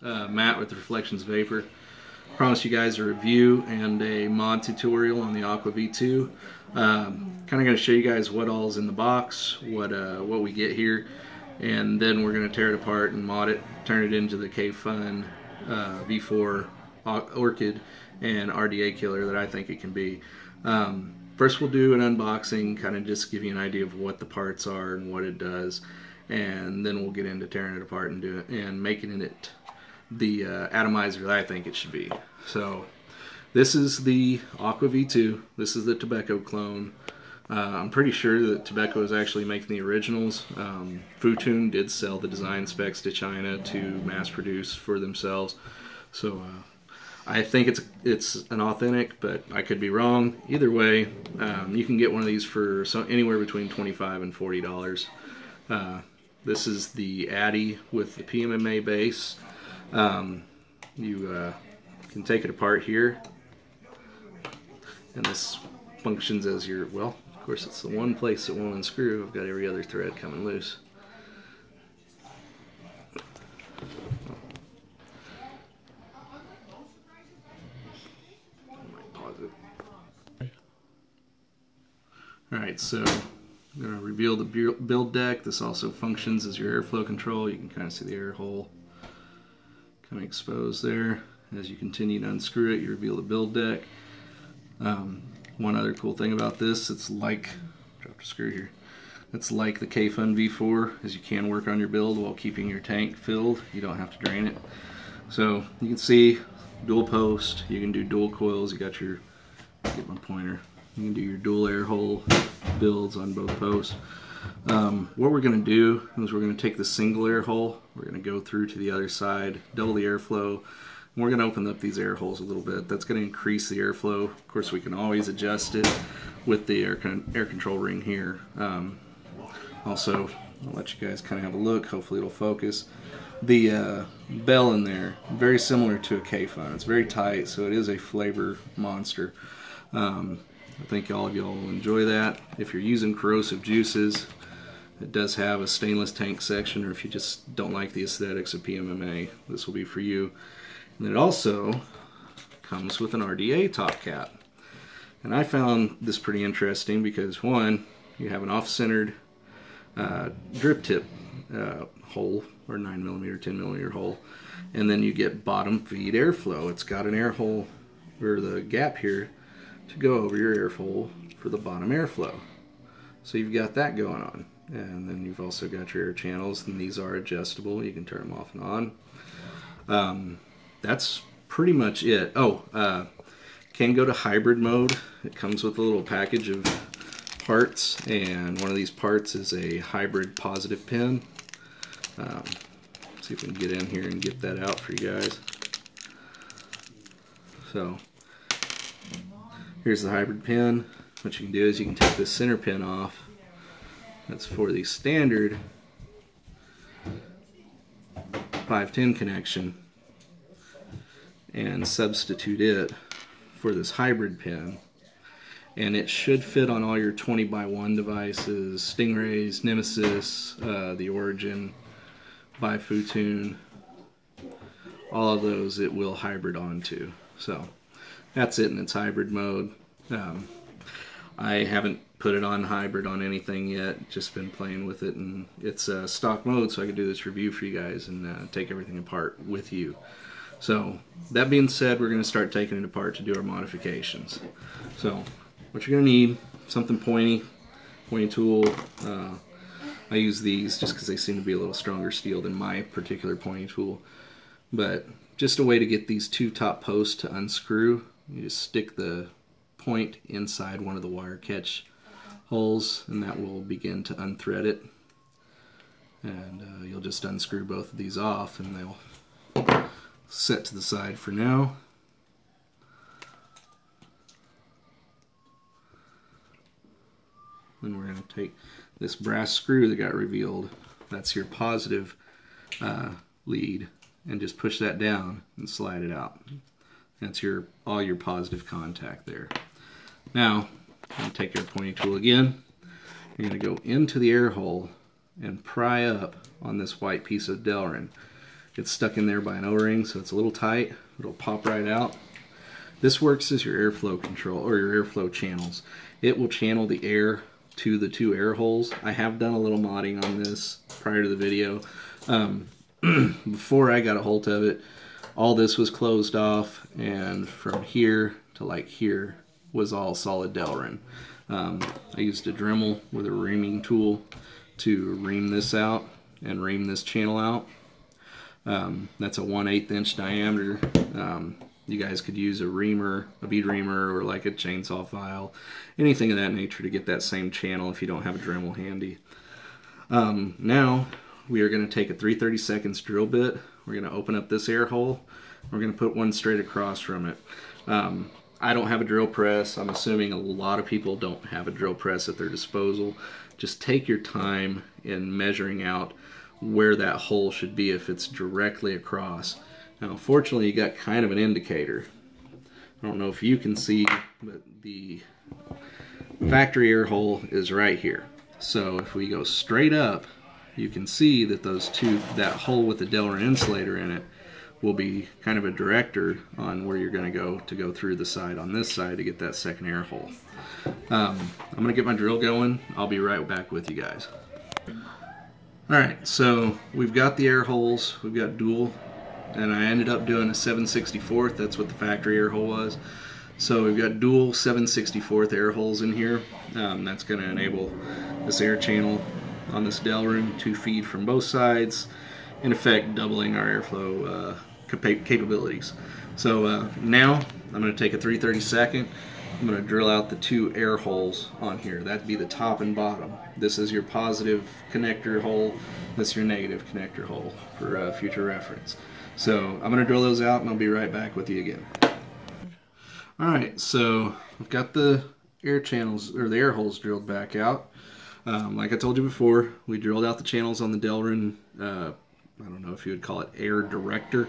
Matt with the Reflections Vapor. Promise you guys a review and a mod tutorial on the Aqua V2. Kind of going to show you guys what all's in the box, what we get here, and then we're going to tear it apart and mod it, turn it into the Kayfun V4 orchid and RDA killer that I think it can be. First we'll do an unboxing, kind of just give you an idea of what the parts are and what it does, and then we'll get into tearing it apart and making it the atomizer that I think it should be. So this is the Aqua V2. This is the Tobacco clone. I'm pretty sure that Tobacco is actually making the originals. Futun did sell the design specs to China to mass produce for themselves. So I think it's an authentic, but I could be wrong. Either way, you can get one of these for anywhere between $25 and $40. This is the Addy with the PMMA base. You can take it apart here, and this functions as your, well, of course it's the one place that won't unscrew. I've got every other thread coming loose. Alright, so I'm going to reveal the build deck. This also functions as your airflow control. You can kind of see the air hole kind of exposed there. As you continue to unscrew it, you reveal the build deck. One other cool thing about this, it's like, dropped a screw here, it's like the Kayfun V4, as you can work on your build while keeping your tank filled. You don't have to drain it. So you can see dual post, you can do dual coils, you got your, get my pointer, you can do your dual air hole builds on both posts. What we're going to do is we're going to take the single air hole, we're going to go through to the other side, double the airflow, and we're going to open up these air holes a little bit. That's going to increase the airflow. Of course, we can always adjust it with the air control ring here. Also, I'll let you guys kind of have a look, hopefully it'll focus. The bell in there, very similar to a Kayfun. It's very tight, so it is a flavor monster. I think all of y'all will enjoy that. If you're using corrosive juices, it does have a stainless tank section, or if you just don't like the aesthetics of PMMA, this will be for you. And it also comes with an RDA top cap. And I found this pretty interesting because, one, you have an off-centered drip tip hole, or 9mm, 10mm hole, and then you get bottom feed airflow. It's got an air hole, or the gap here, to go over your air hole for the bottom airflow. So you've got that going on. And then you've also got your air channels, and these are adjustable. You can turn them off and on. That's pretty much it. Oh, can go to hybrid mode. It comes with a little package of parts, and one of these parts is a hybrid positive pin. See if we can get in here and get that out for you guys. So here's the hybrid pin. What you can do is you can take this center pin off. That's for the standard 510 connection, and substitute it for this hybrid pin. And it should fit on all your 20x1 devices, Stingrays, Nemesis, the Origin, by Futun. All of those it will hybrid onto. So that's it in its hybrid mode. I haven't put it on hybrid on anything yet, just been playing with it, and it's stock mode, so I can do this review for you guys and take everything apart with you. So that being said, we're going to start taking it apart to do our modifications. So what you're going to need, something pointy tool. I use these just because they seem to be a little stronger steel than my particular pointy tool, but just a way to get these two top posts to unscrew. You just stick the point inside one of the wire catch holes, and that will begin to unthread it, and you'll just unscrew both of these off, and they'll set to the side for now. Then we're going to take this brass screw that got revealed, that's your positive lead, and just push that down and slide it out. That's all your positive contact there. Now, I'm going to take your pointing tool again. You're going to go into the air hole and pry up on this white piece of Delrin. gets stuck in there by an O-ring, so it's a little tight. It'll pop right out. This works as your airflow control, or your airflow channels. It will channel the air to the 2 air holes. I have done a little modding on this prior to the video. Before I got a hold of it, all this was closed off, and from here to like here was all solid Delrin. I used a Dremel with a reaming tool to ream this out and ream this channel out. That's a 1/8 inch diameter. You guys could use a reamer, a bead reamer, or like a chainsaw file, anything of that nature to get that same channel if you don't have a Dremel handy. Now we are going to take a 3/32 drill bit. We're going to open up this air hole. We're going to put one straight across from it. I don't have a drill press. I'm assuming a lot of people don't have a drill press at their disposal. Just take your time in measuring out where that hole should be if it's directly across. Now, fortunately, you got kind of an indicator. I don't know if you can see, but the factory air hole is right here. So if we go straight up, you can see that that hole with the Delrin insulator in it will be kind of a director on where you're going to go through the side on this side to get that second air hole. I'm going to get my drill going. I'll be right back with you guys. Alright, so we've got the air holes, we've got dual, and I ended up doing a 7/64. That's what the factory air hole was. So we've got dual 7/64 air holes in here. That's going to enable this air channel on this Delrin to feed from both sides, in effect doubling our airflow capabilities. So now I'm going to take a 3/32. I'm going to drill out the 2 air holes on here. That'd be the top and bottom. This is your positive connector hole. This is your negative connector hole for future reference. So I'm going to drill those out and I'll be right back with you again. Alright, so I've got the air channels, or the air holes drilled back out. Like I told you before, we drilled out the channels on the Delrin, I don't know if you would call it air director,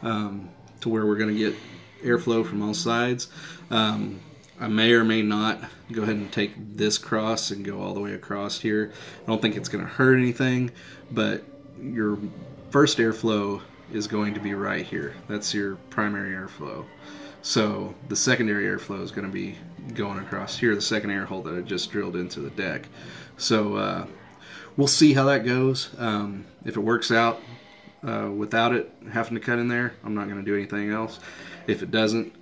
to where we're going to get airflow from all sides. I may or may not go ahead and take this cross and go all the way across here. I don't think it's going to hurt anything, but your first airflow is going to be right here. That's your primary airflow. So the secondary airflow is going to be going across here, the second air hole that I just drilled into the deck. So we'll see how that goes. If it works out without it having to cut in there, I'm not going to do anything else. If it doesn't,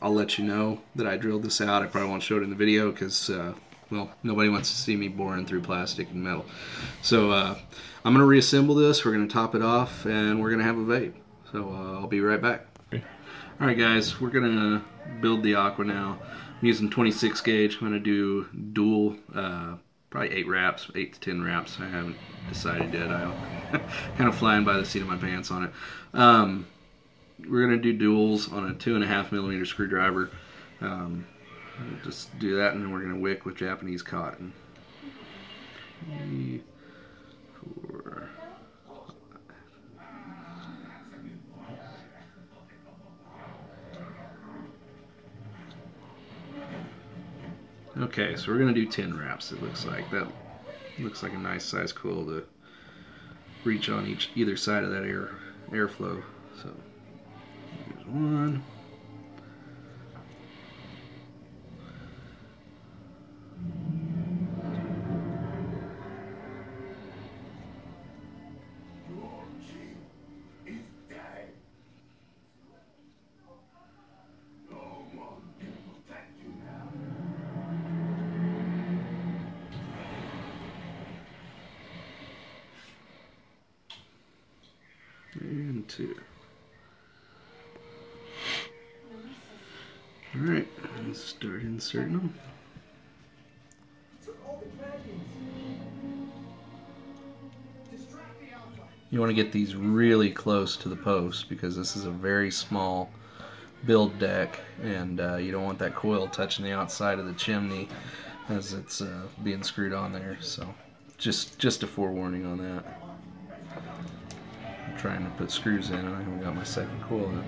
I'll let you know that I drilled this out. I probably won't show it in the video because, well, nobody wants to see me boring through plastic and metal. So I'm going to reassemble this, we're going to top it off, and we're going to have a vape. So I'll be right back. Alright guys, we're going to build the Aqua now. I'm using 26 gauge. I'm going to do dual, probably 8 wraps, 8 to 10 wraps. I haven't decided yet. I'm kind of flying by the seat of my pants on it. We're going to do duals on a 2.5mm screwdriver. We'll just do that, and then we're going to wick with Japanese cotton. 3, 4, 5. Okay, so we're going to do 10 wraps, it looks like. That looks like a nice size coil to reach on either side of that airflow. So here's 1. And 2. Alright, let's start inserting them. You want to get these really close to the post because this is a very small build deck, and you don't want that coil touching the outside of the chimney as it's being screwed on there. So just a forewarning on that. I'm trying to put screws in and I haven't got my second coil in.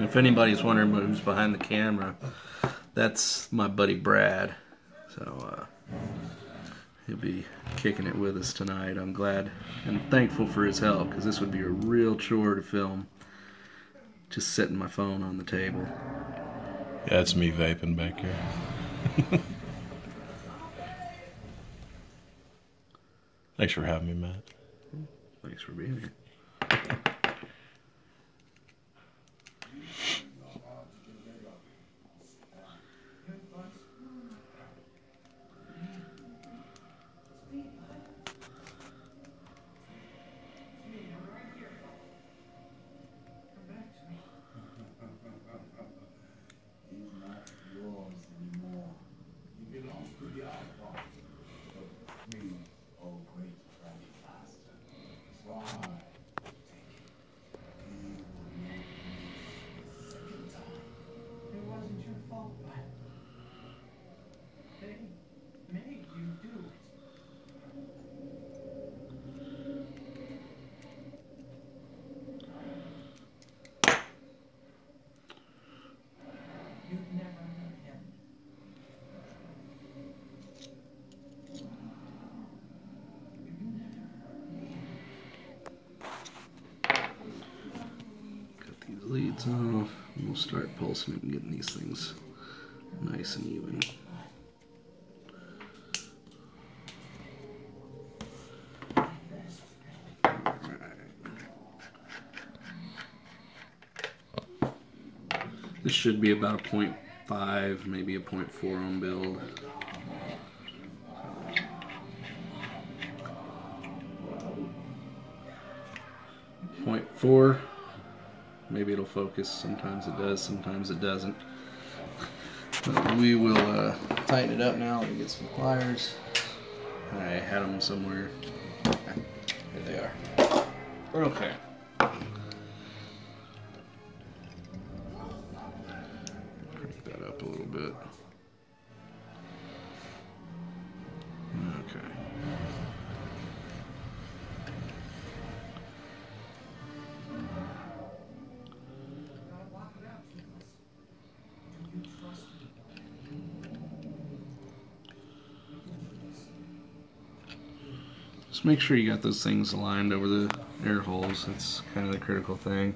And if anybody's wondering who's behind the camera, that's my buddy Brad. So he'll be kicking it with us tonight. I'm glad and thankful for his help, because this would be a real chore to film just setting my phone on the table. Yeah, it's me vaping back here. Thanks for having me, Matt. Thanks for being here. Leads off, and we'll start pulsing it and getting these things nice and even. This should be about a 0.5, maybe a 0.4 ohm build. 0.4. Maybe it'll focus. Sometimes it does, sometimes it doesn't. But we will tighten it up now. Let me get some pliers. I had them somewhere. Here they are. Okay. Crank that up a little bit. Okay. Just make sure you got those things aligned over the air holes. That's kind of the critical thing.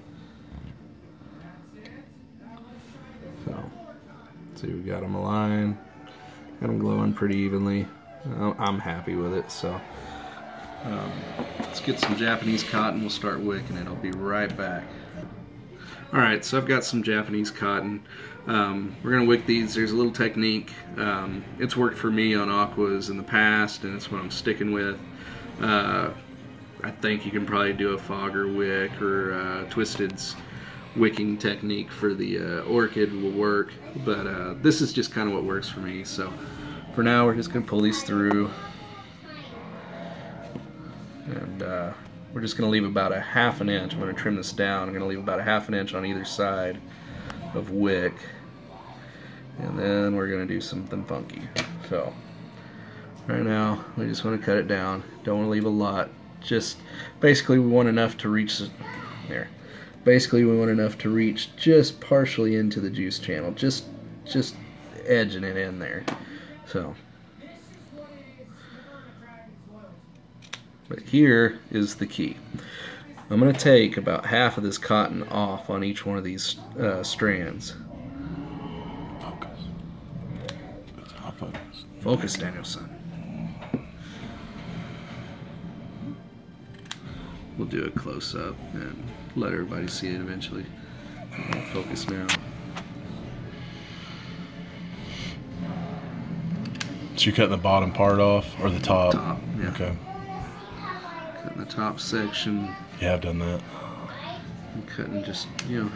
So, see, we got them aligned. Got them glowing pretty evenly. I'm happy with it. So, let's get some Japanese cotton. We'll start wicking it. I'll be right back. Alright, so I've got some Japanese cotton. We're going to wick these. There's a little technique. It's worked for me on Aquas in the past, and it's what I'm sticking with. I think you can probably do a fogger wick, or Twisted's wicking technique for the orchid will work, but this is just kind of what works for me. So for now, we're just going to pull these through, and we're just going to leave about a ½ inch. I'm going to trim this down. I'm going to leave about a ½ inch on either side of wick, and then we're going to do something funky. So right now, we just want to cut it down. Don't want to leave a lot. Just basically, we want enough to reach there. Basically, we want enough to reach just partially into the juice channel, just edging it in there. So, but here is the key. I'm going to take about half of this cotton off on each one of these strands. Focus. It's not focus. Focus, Danielson. We'll do a close-up and let everybody see it eventually. Focus now. So you're cutting the bottom part off, or the top? Top, yeah. Okay. Cutting the top section. Yeah, I've done that. I'm cutting just,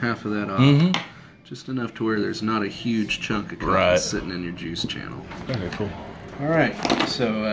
half of that off. Just enough to where there's not a huge chunk of cotton sitting in your juice channel. Okay, cool. All right, so